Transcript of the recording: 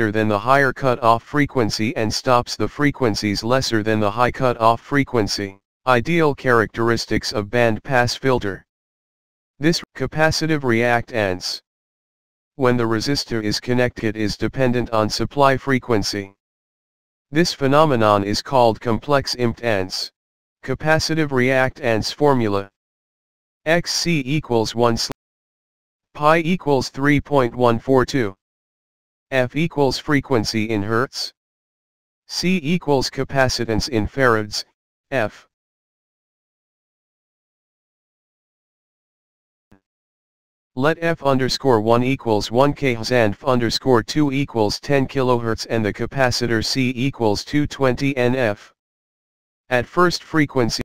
greater than the higher cut-off frequency and stops the frequencies lesser than the high cut-off frequency. Ideal characteristics of band-pass filter. This capacitive reactance. When the resistor is connected, is dependent on supply frequency. This phenomenon is called complex impedance. Capacitive reactance formula. Xc equals 1 pi equals 3.142. F equals frequency in Hertz. C equals capacitance in farads, F. Let F_1 equals 1 kHz and F_2 equals 10 kHz and the capacitor C equals 220 NF. At first frequency